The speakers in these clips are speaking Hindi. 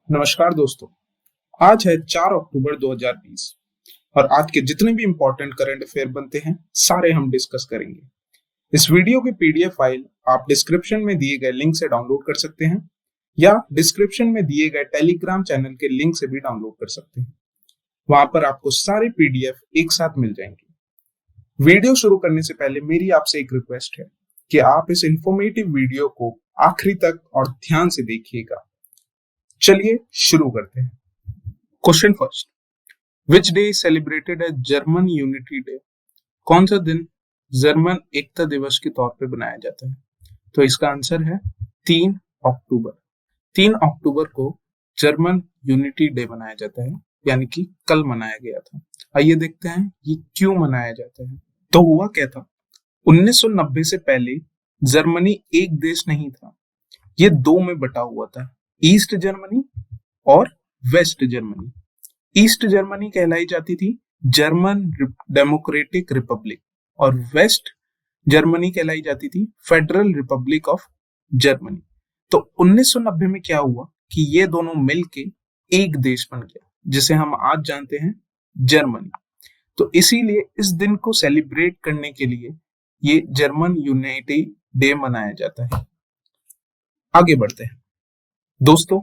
नमस्कार दोस्तों। आज है 4 अक्टूबर 2020 और आज के जितने भी इंपॉर्टेंट करंट अफेयर बनते हैं सारे हम डिस्कस करेंगे। इस वीडियो की पीडीएफ फाइल आप डिस्क्रिप्शन में दिए गए लिंक से डाउनलोड कर सकते हैं या डिस्क्रिप्शन में दिए गए टेलीग्राम चैनल के लिंक से भी डाउनलोड कर सकते हैं। वहां पर आपको सारे पीडीएफ एक साथ मिल जाएंगे। वीडियो शुरू करने से पहले मेरी आपसे एक रिक्वेस्ट है कि आप इस इंफॉर्मेटिव वीडियो को आखिरी तक और ध्यान से देखिएगा। चलिए शुरू करते हैं। Question first, which day celebrated as German Unity Day? कौन सा दिन जर्मन एकता दिवस के तौर पे बनाया जाता है? तो इसका आंसर है 3 अक्टूबर। 3 अक्टूबर को जर्मन यूनिटी डे मनाया जाता है, यानी कि कल मनाया गया था। आइए देखते हैं ये क्यों मनाया जाता है। तो हुआ क्या था, 1990 से पहले जर्मनी एक देश नहीं था, ये दो में बटा हुआ था, ईस्ट जर्मनी और वेस्ट जर्मनी। ईस्ट जर्मनी कहलाई जाती थी जर्मन डेमोक्रेटिक रिपब्लिक और वेस्ट जर्मनी कहलाई जाती थी फेडरल रिपब्लिक ऑफ जर्मनी। तो 1990 में क्या हुआ कि ये दोनों मिलके एक देश बन गया, जिसे हम आज जानते हैं जर्मनी। तो इसीलिए इस दिन को सेलिब्रेट करने के लिए ये जर्मन यूनिटी डे मनाया जाता है। आगे बढ़ते हैं दोस्तों,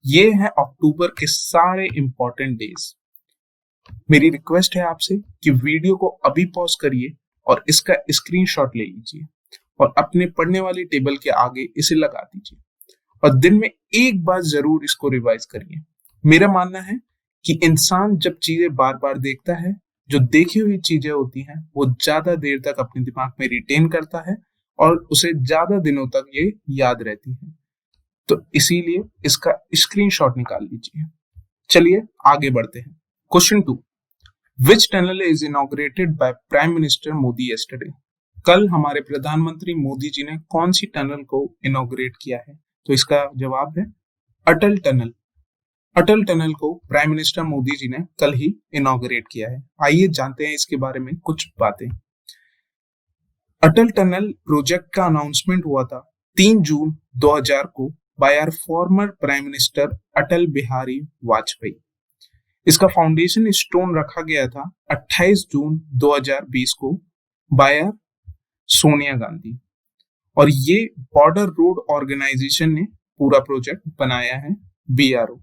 ये है अक्टूबर के सारे इंपॉर्टेंट डेज। मेरी रिक्वेस्ट है आपसे कि वीडियो को अभी पॉज करिए और इसका स्क्रीनशॉट ले लीजिए और अपने पढ़ने वाली टेबल के आगे इसे लगा दीजिए और दिन में एक बार जरूर इसको रिवाइज करिए। मेरा मानना है कि इंसान जब चीजें बार बार देखता है, जो देखी हुई चीजें होती हैं वो ज्यादा देर तक अपने दिमाग में रिटेन करता है और उसे ज्यादा दिनों तक ये याद रहती है। तो इसीलिए इसका स्क्रीनशॉट निकाल लीजिए। चलिए आगे बढ़ते हैं। Question 2, which tunnel is inaugurated by prime minister Modi yesterday? कल हमारे प्रधानमंत्री मोदी जी ने कौन सी टनल को इनॉग्रेट किया है? तो इसका जवाब है अटल टनल। अटल टनल को प्राइम मिनिस्टर मोदी जी ने कल ही इनॉग्रेट किया है। आइए जानते हैं इसके बारे में कुछ बातें। अटल टनल प्रोजेक्ट का अनाउंसमेंट हुआ था 3 जून 2000 को by our former prime minister Atal Bihari Vajpayee. इसका फाउंडेशन स्टोन रखा गया था 28 जून 2020 को बाय सोनिया गांधी और ये बॉर्डर रोड ऑर्गेनाइजेशन ने पूरा प्रोजेक्ट बनाया है। BRO,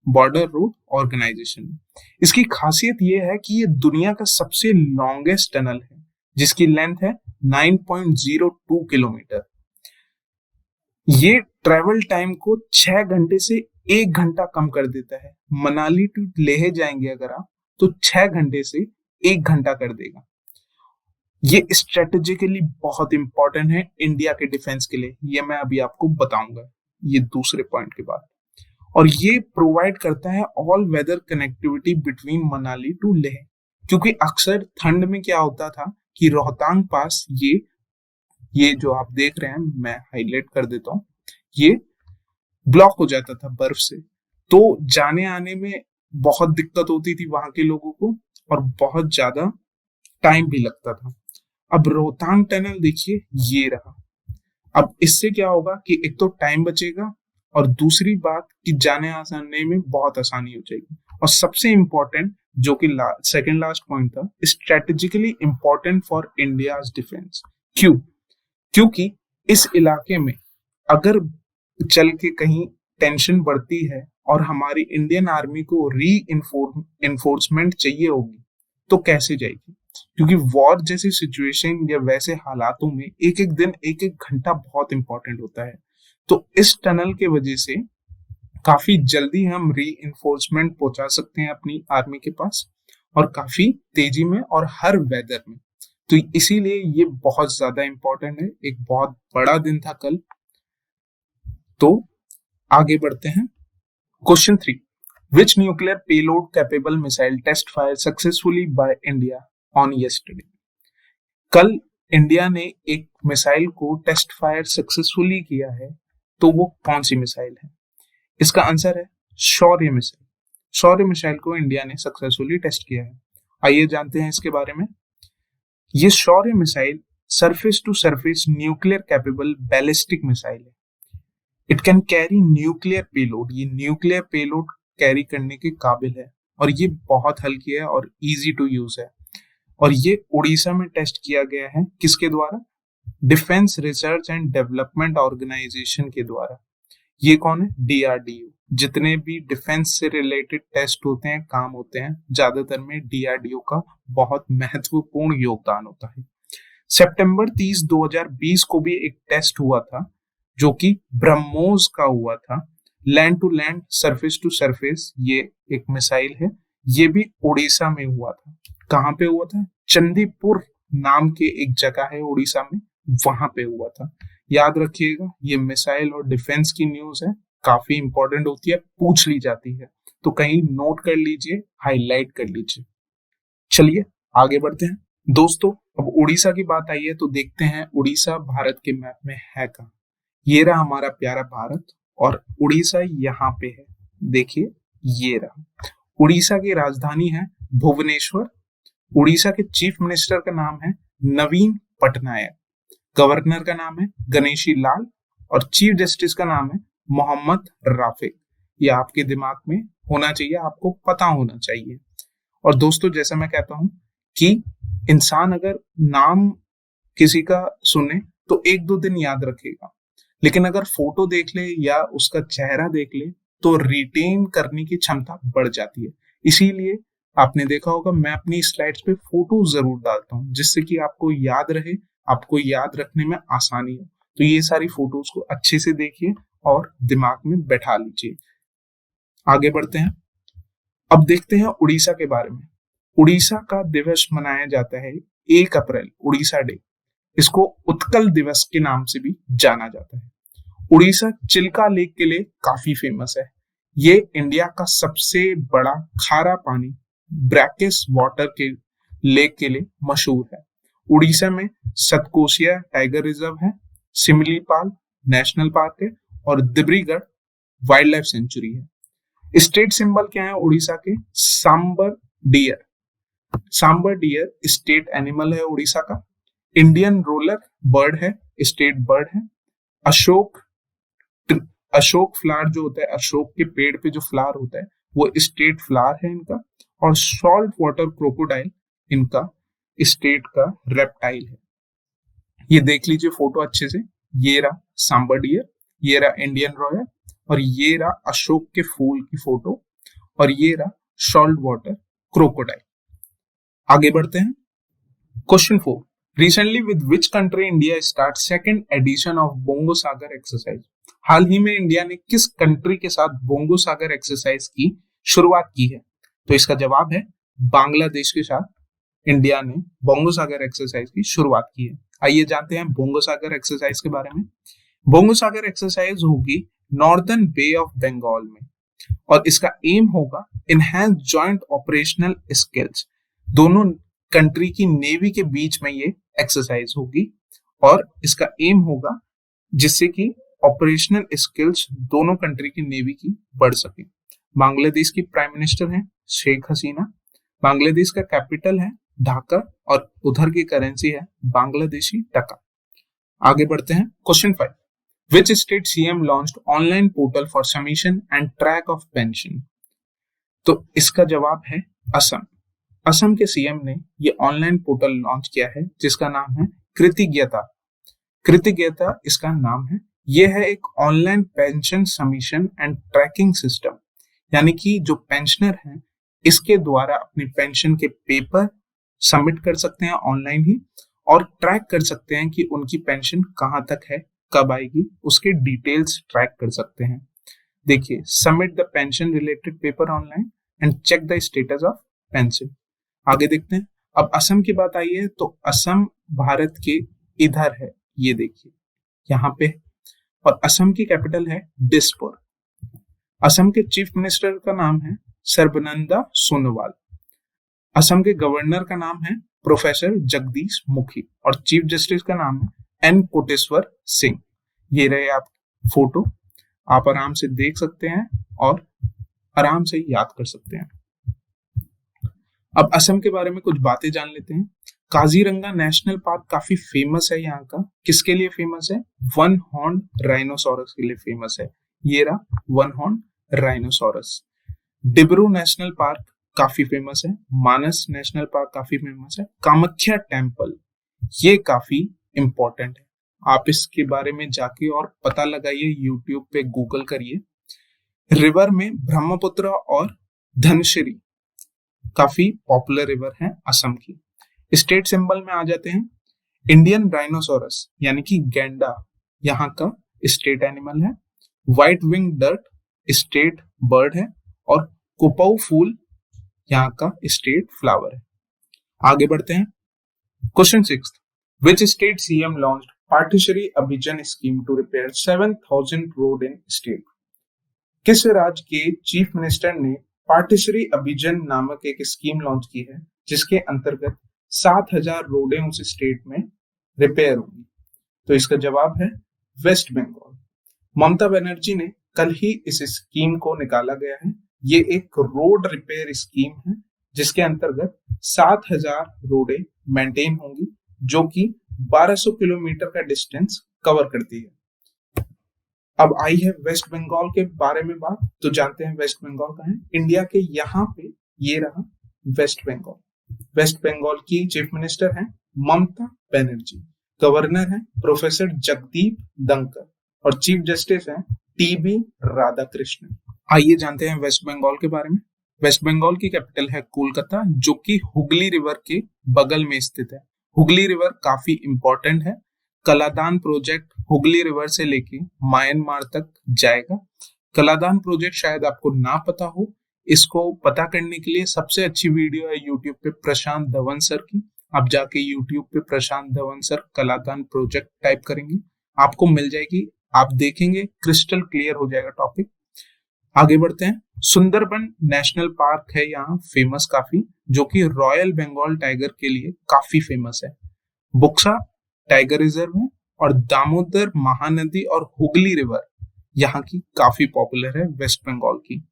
Border Road Organisation. इसकी खासियत ये है कि ये दुनिया का सबसे लॉन्गेस्ट टनल है, जिसकी लेंथ है 9.02 किलोमीटर। ये ट्रेवल टाइम को 6 घंटे से 1 घंटा कम कर देता है। मनाली टू लेह जाएंगे अगर आप, तो 6 घंटे से 1 घंटा कर देगा। ये स्ट्रेटेजिकली बहुत इंपॉर्टेंट है इंडिया के डिफेंस के लिए, ये मैं अभी आपको बताऊंगा ये दूसरे पॉइंट के बाद। और ये प्रोवाइड करता है all weather connectivity between Manali to Leh, क्योंकि अक्सर ठंड में क्या होता था कि रोहतांग पास ये जो आप देख रहे हैं, मैं हाईलाइट कर देता हूँ, ये ब्लॉक हो जाता था बर्फ से, तो जाने आने में बहुत दिक्कत होती थी वहां के लोगों को और बहुत ज्यादा टाइम भी लगता था। अब रोहतांग टनल देखिए ये रहा। अब इससे क्या होगा कि एक तो टाइम बचेगा और दूसरी बात कि जाने आने में बहुत आसानी हो जाएगी। और सबसे इंपॉर्टेंट जो कि सेकंड लास्ट पॉइंट था, strategically important for India's defence. क्यों? क्योंकि इस इलाके में अगर चल के कहीं टेंशन बढ़ती है और हमारी इंडियन आर्मी को री इन्फोर्समेंट चाहिए होगी तो कैसे जाएगी? क्योंकि वॉर जैसी सिचुएशन या वैसे हालातों में एक एक दिन एक एक घंटा बहुत इंपॉर्टेंट होता है। तो इस टनल के वजह से काफी जल्दी हम री इन्फोर्समेंट पहुंचा सकते हैं अपनी आर्मी के पास और काफी तेजी में और हर वेदर में। तो इसीलिए ये बहुत ज्यादा इंपॉर्टेंट है, एक बहुत बड़ा दिन था कल। तो आगे बढ़ते हैं। Question 3, which nuclear payload capable missile test fire successfully by India on yesterday? कल इंडिया ने एक मिसाइल को टेस्ट फायर सक्सेसफुली किया है, तो वो कौन सी मिसाइल है? इसका आंसर है शौर्य मिसाइल। शौर्य मिसाइल को इंडिया ने सक्सेसफुली टेस्ट किया है। आइए जानते हैं इसके बारे में। ये Shaurya missile surface to surface nuclear capable ballistic missile है। It can carry nuclear payload, ये न्यूक्लियर पेलोड कैरी करने के काबिल है और ये बहुत हल्की है और इजी टू यूज है। और ये उड़ीसा में टेस्ट किया गया है किसके द्वारा? Defence Research and Development Organisation के द्वारा। ये कौन है? डीआरडीओ। जितने भी डिफेंस से रिलेटेड टेस्ट होते हैं, काम होते हैं, ज्यादातर में डीआरडीओ का बहुत महत्वपूर्ण योगदान होता है। सितंबर 30, 2020 को भी एक टेस्ट हुआ था जो कि ब्रह्मोस का हुआ था, land to land, surface to surface, ये एक मिसाइल है। ये भी उड़ीसा में हुआ था। कहाँ पे हुआ था? चंदीपुर नाम के एक जगह है उड़ीसा में, वहां पे हुआ था। याद रखिएगा, ये मिसाइल और डिफेंस की न्यूज है, काफी इंपॉर्टेंट होती है, पूछ ली जाती है, तो कहीं नोट कर लीजिए, हाईलाइट कर लीजिए। चलिए आगे बढ़ते हैं दोस्तों। अब उड़ीसा की बात आई है तो देखते हैं उड़ीसा भारत के मैप में है कहाँ। ये रहा हमारा प्यारा भारत और उड़ीसा यहाँ पे है। देखिए ये रहा। उड़ीसा की राजधानी है भुवनेश्वर। उड़ीसा के चीफ मिनिस्टर का नाम है नवीन पटनायक। गवर्नर का नाम है गणेशी लाल और चीफ जस्टिस का नाम है मोहम्मद राफिक। ये आपके दिमाग में होना चाहिए, आपको पता होना चाहिए। और दोस्तों जैसा मैं कहता हूं कि इंसान अगर नाम किसी का सुने तो 1-2 दिन याद रखेगा, लेकिन अगर फोटो देख ले या उसका चेहरा देख ले तो रिटेन करने की क्षमता बढ़ जाती है। इसीलिए आपने देखा होगा मैं अपनी स्लाइड्स पे फोटो जरूर डालता हूँ, जिससे कि आपको याद रहे, आपको याद रखने में आसानी हो। तो ये सारी फोटोज को अच्छे से देखिए और दिमाग में बैठा लीजिए। आगे बढ़ते हैं। अब देखते हैं उड़ीसा के बारे में। उड़ीसा का दिवस मनाया जाता है 1 अप्रैल, उड़ीसा डे। इसको उत्कल दिवस के नाम से भी जाना जाता है। उड़ीसा चिल्का लेक के लिए काफी फेमस है। ये इंडिया का सबसे बड़ा खारा पानी ब्रैकिस वाटर के लेक के लिए मशहूर है। उड़ीसा में सतकोसिया टाइगर रिजर्व है, सिमलीपाल नेशनल पार्क है और दिब्रीगढ़ वाइल्ड लाइफ सेंचुरी है। स्टेट सिंबल क्या है उड़ीसा के? Sambar deer. Sambar deer state animal है उड़ीसा का। इंडियन रोलर बर्ड है, स्टेट बर्ड है। अशोक फ्लावर जो होता है, अशोक के पेड़ पे जो फ्लावर होता है वो स्टेट फ्लावर है इनका। और सॉल्ट वाटर क्रोकोडाइल इनका स्टेट का रेप्टाइल है। ये देख लीजिए फोटो अच्छे से। ये रहा सांबर डियर, ये रहा इंडियन रॉयल और ये रहा अशोक के फूल की फोटो और ये रहा सॉल्ट वाटर क्रोकोडाइल। आगे बढ़ते हैं। Question 4, recently with which country India start second edition of Bongo Sagar exercise? हाल ही में इंडिया ने किस कंट्री के साथ बोंगो सागर एक्सरसाइज की शुरुआत की है? तो इसका जवाब है बांग्लादेश के साथ इंडिया ने बोंगो सागर एक्सरसाइज की शुरुआत की है। आइए जानते हैं बोंगो सागर एक्सरसाइज के बारे में। बोंगो सागर एक्सरसाइज होगी नॉर्दर्न बे ऑफ बंगाल में और इसका एम होगा इनहैंस जॉइंट ऑपरेशनल स्किल्स। दोनों कंट्री की नेवी के बीच में ये एक्सरसाइज होगी और इसका एम होगा जिससे कि ऑपरेशनल स्किल्स दोनों कंट्री की नेवी की बढ़ सके। बांग्लादेश की प्राइम मिनिस्टर है शेख हसीना। बांग्लादेश का कैपिटल है ढाका और उधर की करेंसी है बांग्लादेशी टका। आगे बढ़ते हैं। Question 5, which state CM launched online portal for submission and track of pension? तो इसका जवाब है असम। असम के सीएम ने ये ऑनलाइन पोर्टल लॉन्च किया है जिसका नाम है कृतज्ञता। कृतज्ञता इसका नाम है। यह है एक online pension submission and tracking system, यानी कि जो पेंशनर हैं इसके द्वारा अपनी पेंशन के पेपर सबमिट कर सकते हैं ऑनलाइन ही और ट्रैक कर सकते हैं कि उनकी पेंशन कहाँ तक है, कब आएगी, उसके डिटेल्स ट्रैक कर सकते हैं। देखिए, submit the pension related paper online and check the status of pension. आगे देखते हैं। अब असम की बात आई है तो असम भारत के इधर है, ये देखिए यहाँ पे, और असम की कैपिटल है दिसपुर। असम के चीफ मिनिस्टर का नाम है सर्बानंद सोनोवाल। असम के गवर्नर का नाम है प्रोफेसर जगदीश मुखी और चीफ जस्टिस का नाम है एन कोटेश्वर सिंह। ये रहे आप फोटो, आप आराम से देख सकते हैं और आराम से याद कर सकते हैं। अब असम के बारे में कुछ बातें जान लेते हैं। काजीरंगा नेशनल पार्क काफी फेमस है यहाँ का। किसके लिए फेमस है? वन हॉर्न राइनोसोरस के लिए फेमस है। ये रहा one horn rhinoceros. Dibru national park काफी फेमस है। मानस नेशनल पार्क काफी फेमस है। कामाख्या टेम्पल ये काफी इंपॉर्टेंट है, आप इसके बारे में जाके और पता लगाइए, यूट्यूब पे गूगल करिए। रिवर में ब्रह्मपुत्र और धनश्री काफी पॉपुलर रिवर है असम की। स्टेट सिंबल में आ जाते हैं, इंडियन राइनोसोरस यानी कि गैंडा यहाँ का स्टेट एनिमल है। White wing dirt state bird है और कुपाऊ फूल यहाँ का स्टेट फ्लावर है। आगे बढ़ते हैं। Question 6, which state CM launched Pathashree Abhijan scheme to repair 7,000 road in state? किस राज्य के चीफ मिनिस्टर ने पार्टिशरी अभिजन नामक एक स्कीम लॉन्च की है जिसके अंतर्गत 7,000 रोडें उस स्टेट में रिपेयर होंगी? तो इसका जवाब है वेस्ट बंगाल। ममता बनर्जी ने कल ही इस स्कीम को निकाला गया है। ये एक रोड रिपेयर स्कीम है जिसके अंतर्गत 7,000 रोडें मेंटेन होंगी जो कि 1200 किलोमीटर का डिस्टेंस कवर करती है। अब आई है वेस्ट बंगाल के बारे में बात, तो जानते हैं वेस्ट बंगाल कहाँ है। इंडिया के यहाँ पे ये रहा वेस्ट बंगाल। वेस्ट बंगाल की चीफ मिनिस्टर है ममता बनर्जी, गवर्नर है प्रोफेसर जगदीप धनखड़ और चीफ जस्टिस है टीबी राधाकृष्णन। आइए जानते हैं वेस्ट बंगाल के बारे में। वेस्ट बंगाल की कैपिटल है कोलकाता जो कि हुगली रिवर के बगल में स्थित है। हुगली रिवर काफी इंपॉर्टेंट है। कलादान प्रोजेक्ट हुगली रिवर से लेके म्यांमार तक जाएगा। कलादान प्रोजेक्ट शायद आपको ना पता हो, इसको पता करने के लिए सबसे अच्छी वीडियो है यूट्यूब पे प्रशांत धवन सर की। आप जाके यूट्यूब पे Prashant Dhawan sir Kaladan project type करेंगे, आपको मिल जाएगी। आप देखेंगे क्रिस्टल क्लियर हो जाएगा टॉपिक। आगे बढ़ते हैं। सुंदरबन नेशनल पार्क है यहाँ फेमस काफी, जो कि रॉयल बंगाल टाइगर के लिए काफी फेमस है। बुक्सा टाइगर रिजर्व है और दामोदर महानदी और हुगली रिवर यहाँ की काफी पॉपुलर है वेस्ट बंगाल की।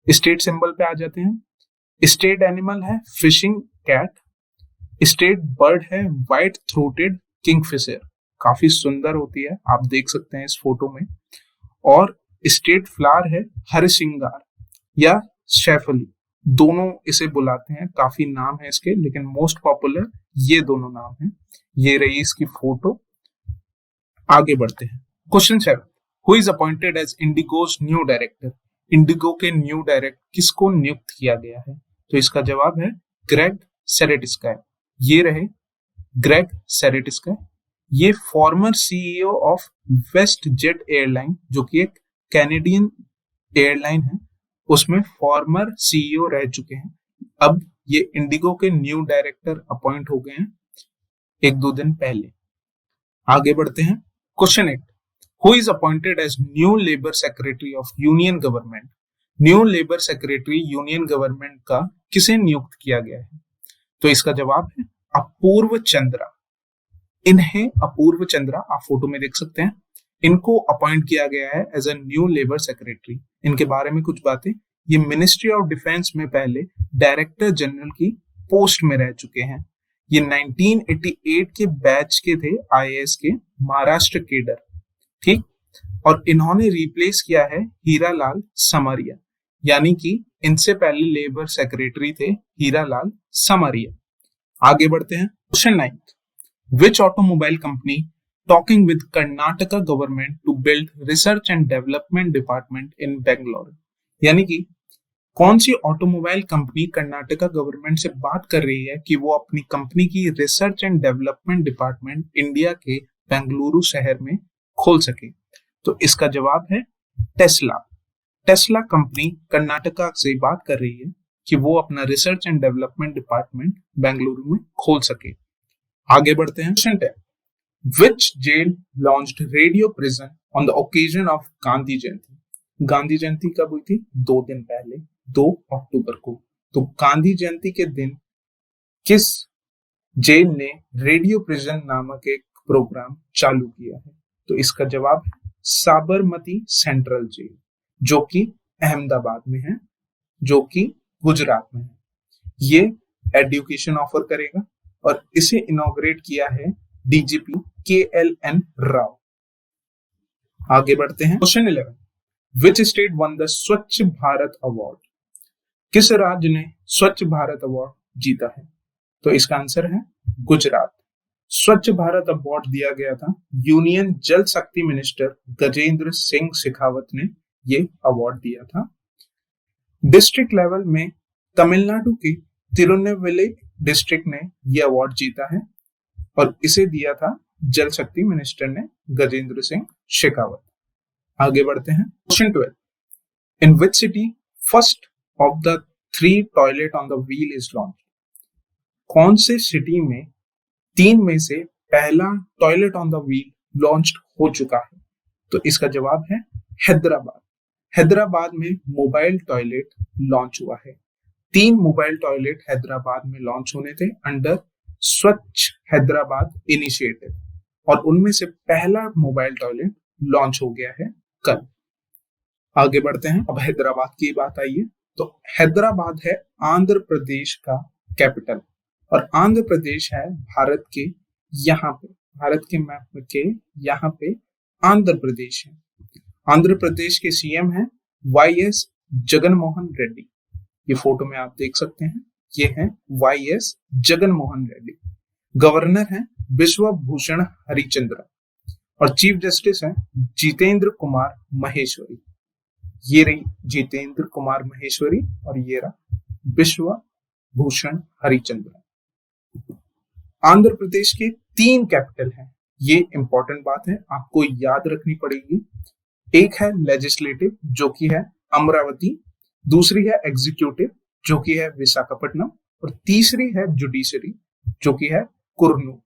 स्टेट सिंबल पे आ जाते हैं। स्टेट एनिमल है फिशिंग कैट। स्टेट बर्ड है व्हाइट थ्रोटेड किंगफिशर, काफी सुंदर होती है, आप देख सकते हैं इस फोटो में। और स्टेट फ्लावर है हरसिंगार या शेफली, दोनों इसे बुलाते हैं, काफी नाम है इसके, लेकिन मोस्ट पॉपुलर ये दोनों नाम हैं। ये रही इसकी फोटो। आगे बढ़ते हैं। Question 7, who is appointed as IndiGo's new director? IndiGo के न्यू डायरेक्टर किसको नियुक्त किया गया है? तो इसका जवाब है ग्रेग सेरेटिस्काय। ये रहे ग्रेग सेरेटिस्काय। ये former CEO of WestJet airline जो कि एक कैनेडियन एयरलाइन है, उसमें फॉर्मर सीईओ रह चुके हैं। अब ये इंडिगो के न्यू डायरेक्टर अपॉइंट हो गए हैं 1-2 दिन पहले। आगे बढ़ते हैं। Question 8, who is appointed as new labour secretary of union government? New labour secretary union government का किसे नियुक्त किया गया है? तो इसका जवाब है अपूर्व चंद्रा। इन्हें अपूर्व चंद्रा आप फोटो में देख सकते हैं, इनको अपॉइंट किया गया है as a new labour secretary. इनके बारे में कुछ बातें, ये मिनिस्ट्री ऑफ डिफेंस में पहले डायरेक्टर जनरल की पोस्ट में रह चुके हैं। ये 1988 के बैच के थे आईएएस के, महाराष्ट्र केडर, ठीक। और इन्होंने रिप्लेस किया है हीरालाल समरिया, यानी कि इनसे पहले लेबर सेक्रेटरी थे हीरालाल समरिया। आगे बढ़ते हैं। Question 9, which automobile company talking with Karnataka government to build research and development department in Bangalore? यानी कि कौन सी ऑटोमोबाइल कंपनी कर्नाटका गवर्नमेंट से बात कर रही है कि वो अपनी कंपनी की research and development department India के बेंगलुरु शहर में खोल सके? तो इसका जवाब है टेस्ला। टेस्ला कंपनी कर्नाटका से बात कर रही है कि वो अपना research and development department Bengaluru में खोल सके। आगे बढ़ते हैं। Question 10, which jail launched radio prison on the occasion of Gandhi Jayanti? Gandhi Jayanti कब हुई थी? 2 दिन पहले, 2 अक्टूबर को। तो गांधी जयंती के दिन किस जेल ने रेडियो प्रिजन नामक एक प्रोग्राम चालू किया है? तो इसका जवाब है साबरमती सेंट्रल जेल, जो कि अहमदाबाद में है, जो कि गुजरात में है। ये एजुकेशन ऑफर करेगा, और इसे इनॉग्रेट किया है डीजीपी KLN राव। आगे बढ़ते हैं। Question 11, which state one the स्वच्छ भारत अवार्ड? किस राज्य ने स्वच्छ भारत अवार्ड जीता है? तो इसका आंसर है गुजरात। स्वच्छ भारत अवार्ड दिया गया था यूनियन जल शक्ति मिनिस्टर गजेंद्र सिंह शेखावत ने ये अवार्ड दिया था। डिस्ट्रिक्ट लेवल में तमिलनाडु के तिरुनेलवेली डिस्ट्रिक्ट ने ये अवार्ड जीता है और इसे दिया था जल शक्ति मिनिस्टर ने गजेंद्र सिंह शेखावत। आगे बढ़ते हैं। Question 12, in which city first of the 3 toilet on the wheel is launch? कौन से सिटी में 3 में से पहला toilet on the wheel launch हो चुका है? तो इसका जवाब है हैदराबाद। हैदराबाद में मोबाइल टॉयलेट लॉन्च हुआ है। 3 मोबाइल टॉयलेट हैदराबाद में लॉन्च होने थे अंडर स्वच्छ हैदराबाद इनिशिएटिव और उनमें से पहला मोबाइल टॉयलेट लॉन्च हो गया है कल। आगे बढ़ते हैं। अब हैदराबाद की बात आई है तो हैदराबाद है आंध्र प्रदेश का कैपिटल और आंध्र प्रदेश है भारत के यहाँ पे, भारत के मैप के यहाँ पे आंध्र प्रदेश है। आंध्र प्रदेश के सीएम है YS जगनमोहन रेड्डी। ये फोटो में आप देख सकते हैं, ये है YS जगनमोहन रेड्डी। गवर्नर है विश्वभूषण हरिचंद्र और चीफ जस्टिस है जितेंद्र कुमार महेश्वरी। ये रही जितेंद्र कुमार महेश्वरी और ये रहा विश्वभूषण हरिचंद्र। आंध्र प्रदेश के 3 कैपिटल हैं, ये इंपॉर्टेंट बात है, आपको याद रखनी पड़ेगी। एक है लेजिस्लेटिव जो कि है अमरावती, दूसरी है एग्जीक्यूटिव जो कि है विशाखापट्टनम और तीसरी है जुडिशरी जो कि है कुर्नूल।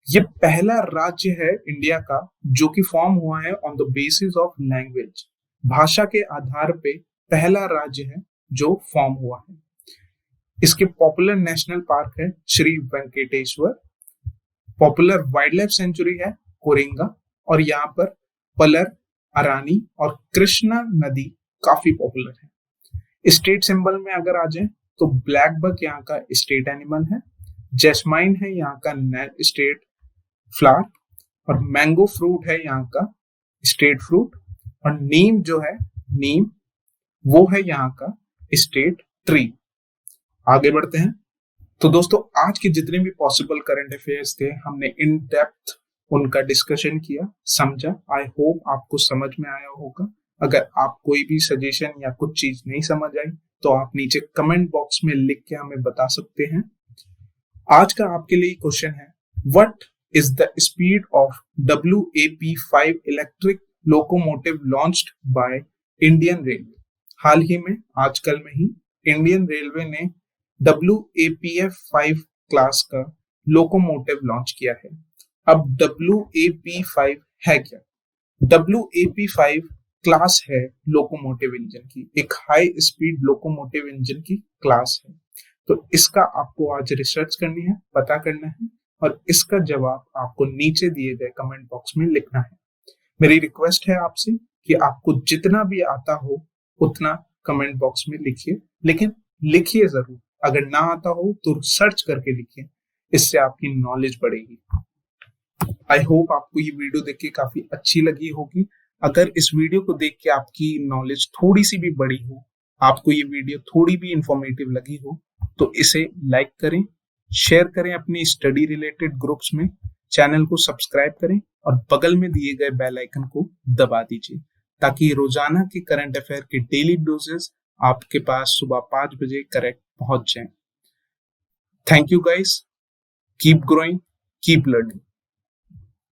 ये पहला राज्य है इंडिया का जो कि फॉर्म हुआ है on the basis of language, भाषा के आधार पे पहला राज्य है जो फॉर्म हुआ है। इसके पॉपुलर नेशनल पार्क है Sri Venkateswara, popular wildlife sanctuary है कोरिंगा और यहाँ पर पलर, अरानी और कृष्णा नदी काफी पॉपुलर है। स्टेट सिंबल में अगर आ जाए तो ब्लैक बक यहाँ का स्टेट एनिमल है, जैस्माइन है यहाँ का स्टेट फ्लावर और मैंगो फ्रूट है यहाँ का स्टेट फ्रूट और नीम जो है नीम वो है यहाँ का स्टेट ट्री। आगे बढ़ते हैं। तो दोस्तों आज के जितने भी पॉसिबल करंट अफेयर्स थे हमने इन डेप्थ उनका डिस्कशन किया, समझा। आई होप आपको समझ में आया होगा। अगर आप कोई भी सजेशन या कुछ चीज नहीं समझ आई तो आप नीचे कमेंट बॉक्स में लिख के हमें बता सकते हैं। आज का आपके लिए क्वेश्चन है, what is the speed of WAP-5 electric locomotive launched by Indian railway? हाल ही में आजकल में ही इंडियन रेलवे ने WAPF-5 क्लास का लोकोमोटिव लॉन्च किया है। अब WAP-5 है क्या? WAP-5 क्लास है लोकोमोटिव इंजन की, एक हाई स्पीड लोकोमोटिव इंजन की क्लास है। तो इसका आपको आज रिसर्च करनी है, पता करना है और इसका जवाब आपको नीचे दिए गए कमेंट बॉक्स में लिखना है। मेरी रिक्वेस्ट है आपसे कि आपको जितना भी आता हो उतना कमेंट बॉक्स में लिखिए, लेकिन लिखिए जरूर। अगर ना आता हो तो सर्च करके लिखिए, इससे आपकी नॉलेज बढ़ेगी। आई होप आपको ये वीडियो देख के काफी अच्छी लगी होगी। अगर इस वीडियो को देख के आपकी नॉलेज थोड़ी सी भी बढ़ी हो, आपको ये वीडियो थोड़ी भी इंफॉर्मेटिव लगी हो तो इसे लाइक करें, शेयर करें अपने स्टडी रिलेटेड ग्रुप्स में, चैनल को सब्सक्राइब करें और बगल में दिए गए बेल आइकन को दबा दीजिए ताकि रोजाना के करंट अफेयर के डेली डोजेस आपके पास सुबह 5 बजे करेक्ट पहुंच जाएं। Thank you guys, keep growing, keep learning.